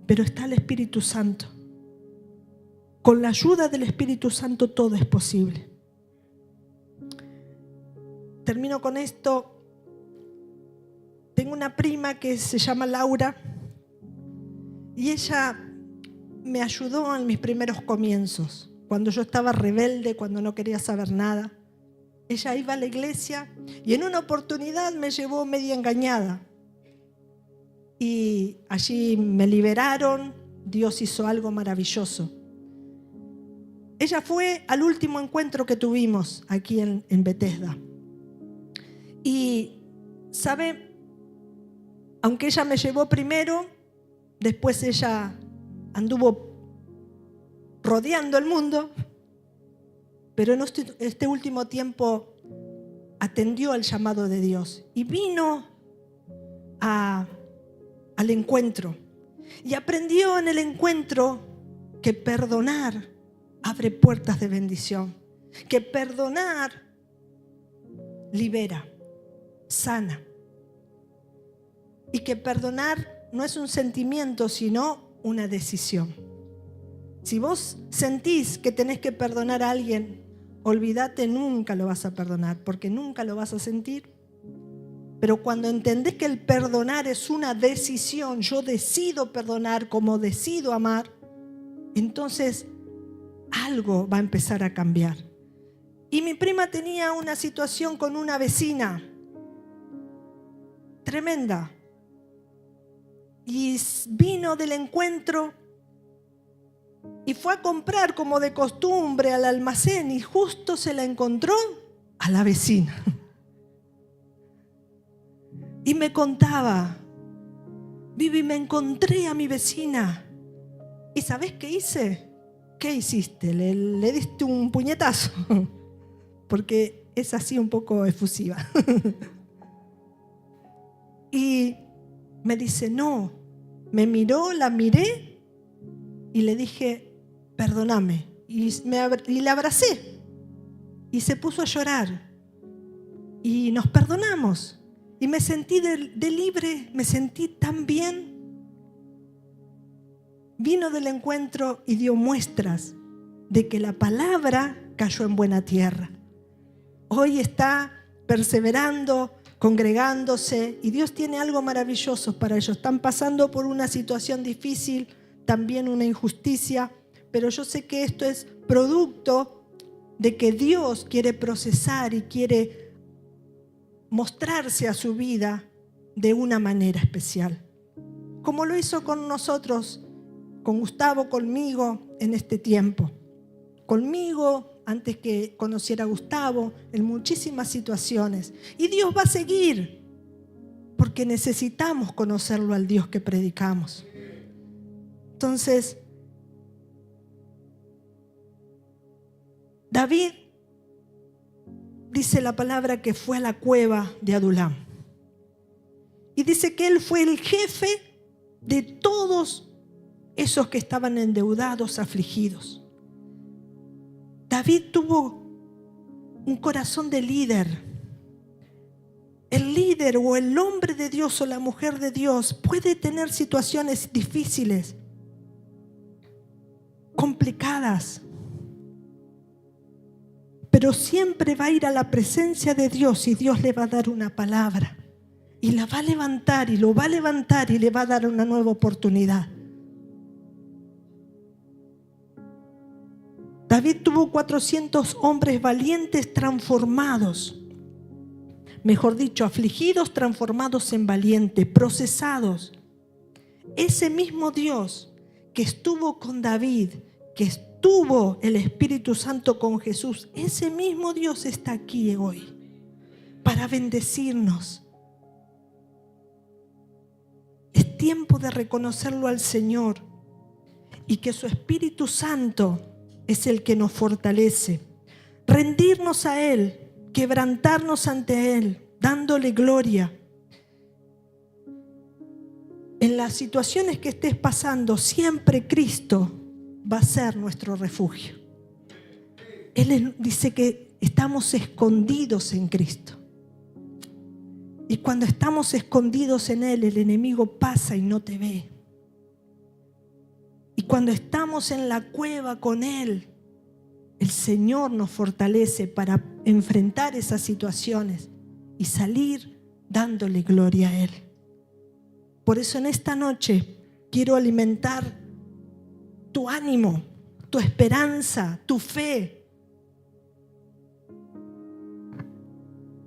pero está el Espíritu Santo. Con la ayuda del Espíritu Santo todo es posible. Termino con esto. Tengo una prima que se llama Laura y ella me ayudó en mis primeros comienzos, cuando yo estaba rebelde, cuando no quería saber nada. Ella iba a la iglesia y en una oportunidad me llevó media engañada. Y allí me liberaron, Dios hizo algo maravilloso. Ella fue al último encuentro que tuvimos aquí en Bethesda. Y, ¿sabe? Aunque ella me llevó primero, después ella anduvo rodeando el mundo, pero en este último tiempo atendió al llamado de Dios y vino al encuentro. Y aprendió en el encuentro que perdonar abre puertas de bendición, que perdonar libera, sana, y que perdonar no es un sentimiento, sino una decisión. Si vos sentís que tenés que perdonar a alguien, olvídate, nunca lo vas a perdonar, porque nunca lo vas a sentir. Pero cuando entendés que el perdonar es una decisión, yo decido perdonar como decido amar, entonces algo va a empezar a cambiar. Y mi prima tenía una situación con una vecina tremenda. Y vino del encuentro y fue a comprar como de costumbre al almacén y justo se la encontró a la vecina. Y me contaba: Vivi, me encontré a mi vecina. ¿Y sabés qué hice? ¿Qué hiciste? Le diste un puñetazo. Porque es así un poco efusiva. Y me dice, no. Me miró, la miré y le dije, perdóname. Y la abracé. Y se puso a llorar. Y nos perdonamos. Y me sentí de libre, me sentí tan bien. Vino del encuentro y dio muestras de que la palabra cayó en buena tierra. Hoy está perseverando, congregándose, y Dios tiene algo maravilloso para ellos. Están pasando por una situación difícil, también una injusticia, pero yo sé que esto es producto de que Dios quiere procesar y quiere mostrarse a su vida de una manera especial, como lo hizo con nosotros, con Gustavo, conmigo en este tiempo, conmigo antes que conociera a Gustavo, en muchísimas situaciones. Y Dios va a seguir, porque necesitamos conocerlo al Dios que predicamos. Entonces, David, dice la palabra que fue a la cueva de Adulam. Y dice que él fue el jefe de todos esos que estaban endeudados, afligidos. David tuvo un corazón de líder. El líder o el hombre de Dios o la mujer de Dios puede tener situaciones difíciles, complicadas, pero siempre va a ir a la presencia de Dios y Dios le va a dar una palabra y la va a levantar y lo va a levantar y le va a dar una nueva oportunidad. David tuvo 400 hombres valientes transformados, mejor dicho, afligidos, transformados en valientes, procesados. Ese mismo Dios que estuvo con David, que estuvo el Espíritu Santo con Jesús, ese mismo Dios está aquí hoy para bendecirnos. Es tiempo de reconocerlo al Señor y que su Espíritu Santo es el que nos fortalece. Rendirnos a Él, quebrantarnos ante Él, dándole gloria. En las situaciones que estés pasando, siempre Cristo va a ser nuestro refugio. Él dice que estamos escondidos en Cristo. Y cuando estamos escondidos en Él, el enemigo pasa y no te ve. Y cuando estamos en la cueva con Él, el Señor nos fortalece para enfrentar esas situaciones y salir dándole gloria a Él. Por eso en esta noche quiero alimentar tu ánimo, tu esperanza, tu fe.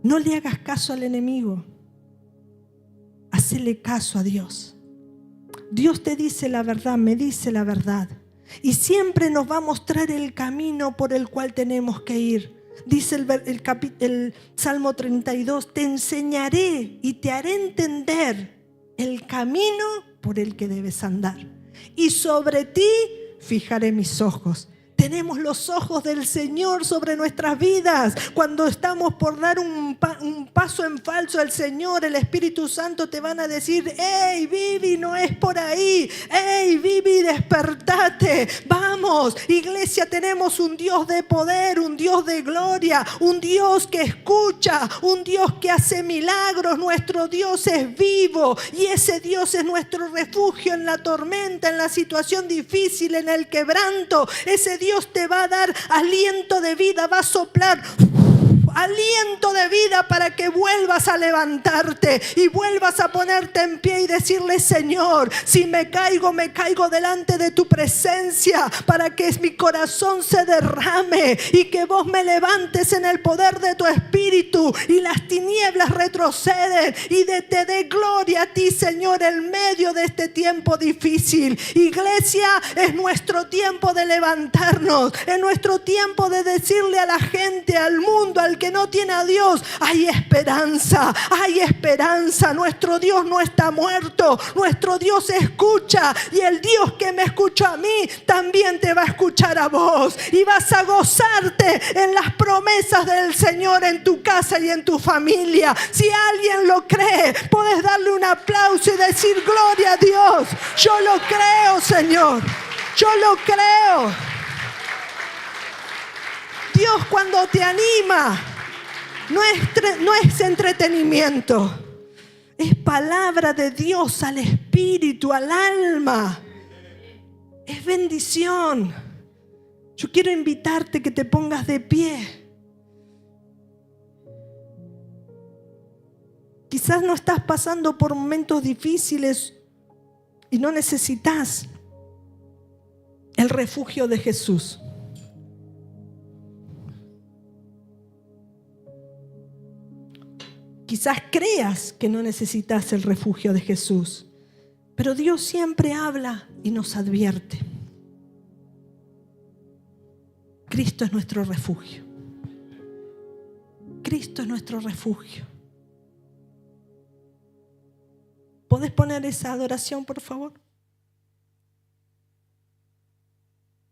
No le hagas caso al enemigo. Hacele caso a Dios. Dios te dice la verdad, me dice la verdad. Y siempre nos va a mostrar el camino por el cual tenemos que ir. Dice el Salmo 32, te enseñaré y te haré entender el camino por el que debes andar. Y sobre ti fijaré mis ojos. Tenemos los ojos del Señor sobre nuestras vidas. Cuando estamos por dar un paso en falso al Señor, el Espíritu Santo te van a decir: ¡Hey, Vivi, no es por ahí! ¡Hey, Vivi, despertate! ¡Vamos! Iglesia, tenemos un Dios de poder, un Dios de gloria, un Dios que escucha, un Dios que hace milagros. Nuestro Dios es vivo y ese Dios es nuestro refugio en la tormenta, en la situación difícil, en el quebranto. Ese Dios te va a dar aliento de vida, va a soplar aliento de vida para que vuelvas a levantarte y vuelvas a ponerte en pie y decirle: Señor, si me caigo delante de tu presencia para que mi corazón se derrame y que vos me levantes en el poder de tu Espíritu y las tinieblas retroceden y te dé gloria a ti, Señor, en medio de este tiempo difícil. Iglesia, es nuestro tiempo de levantarnos, es nuestro tiempo de decirle a la gente, al mundo, al que no tiene a Dios: hay esperanza, hay esperanza. Nuestro Dios no está muerto, nuestro Dios escucha, y el Dios que me escuchó a mí también te va a escuchar a vos, y vas a gozarte en las promesas del Señor en tu casa y en tu familia. Si alguien lo cree, puedes darle un aplauso y decir: gloria a Dios. Yo lo creo, Señor, yo lo creo. Dios, cuando te anima, no es entretenimiento, es palabra de Dios al espíritu, al alma. Es bendición. Yo quiero invitarte que te pongas de pie. Quizás no estás pasando por momentos difíciles y no necesitas el refugio de Jesús. Quizás creas que no necesitas el refugio de Jesús, pero Dios siempre habla y nos advierte. Cristo es nuestro refugio. Cristo es nuestro refugio. ¿Podés poner esa adoración, por favor?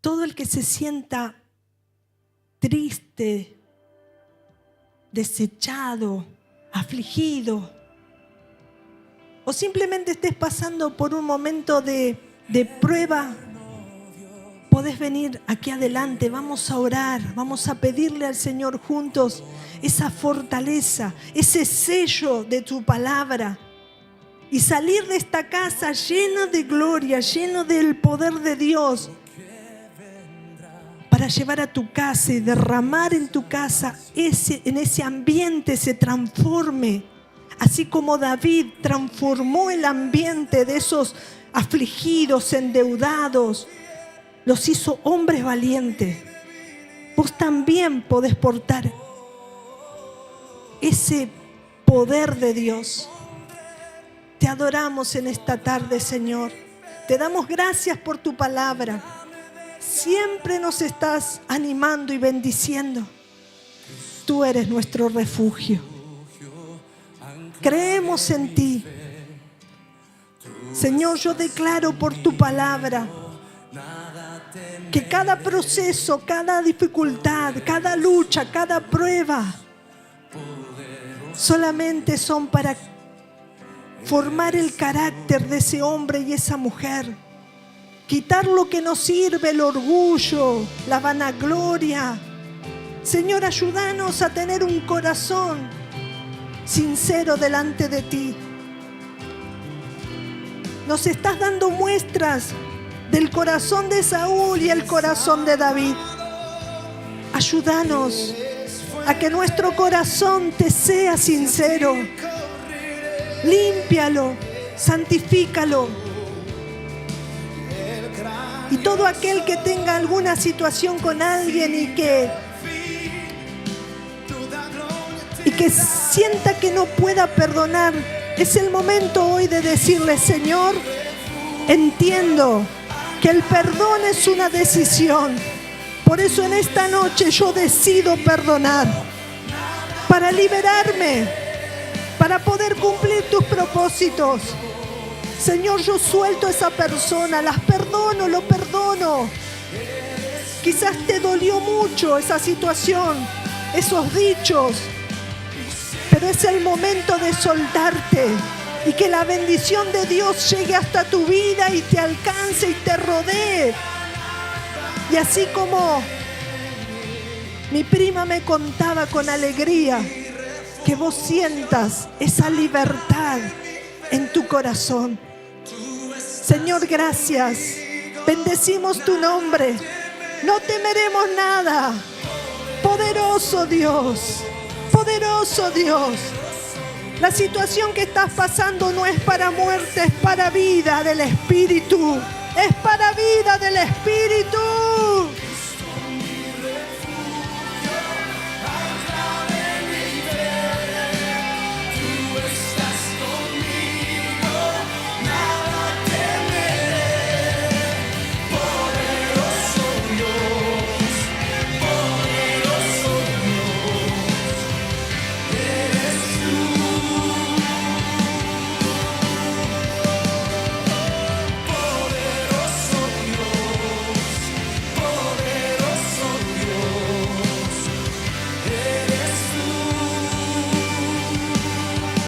Todo el que se sienta triste, desechado, afligido, o simplemente estés pasando por un momento de prueba, podés venir aquí adelante. Vamos a orar, vamos a pedirle al Señor juntos esa fortaleza, ese sello de tu palabra, y salir de esta casa llena de gloria, lleno del poder de Dios, para llevar a tu casa y derramar en tu casa, en ese ambiente se transforme, así como David transformó el ambiente de esos afligidos, endeudados, los hizo hombres valientes. Vos también podés portar ese poder de Dios. Te adoramos en esta tarde, Señor. Te damos gracias por tu palabra. Siempre nos estás animando y bendiciendo. Tú eres nuestro refugio. Creemos en ti. Señor, yo declaro por tu palabra que cada proceso, cada dificultad, cada lucha, cada prueba solamente son para formar el carácter de ese hombre y esa mujer. Quitar lo que nos sirve, el orgullo, la vanagloria. Señor, ayúdanos a tener un corazón sincero delante de ti. Nos estás dando muestras del corazón de Saúl y el corazón de David. Ayúdanos a que nuestro corazón te sea sincero. Límpialo, santifícalo. Y todo aquel que tenga alguna situación con alguien y que sienta que no pueda perdonar, es el momento hoy de decirle: Señor, entiendo que el perdón es una decisión. Por eso en esta noche yo decido perdonar, para liberarme, para poder cumplir tus propósitos. Señor, yo suelto a esa persona, las perdono, lo perdono. Quizás te dolió mucho esa situación, esos dichos, pero es el momento de soltarte y que la bendición de Dios llegue hasta tu vida y te alcance y te rodee. Y así como mi prima me contaba con alegría, que vos sientas esa libertad en tu corazón. Señor, gracias. Bendecimos tu nombre. No temeremos nada. Poderoso Dios. Poderoso Dios. La situación que estás pasando no es para muerte, es para vida del Espíritu. Es para vida del Espíritu.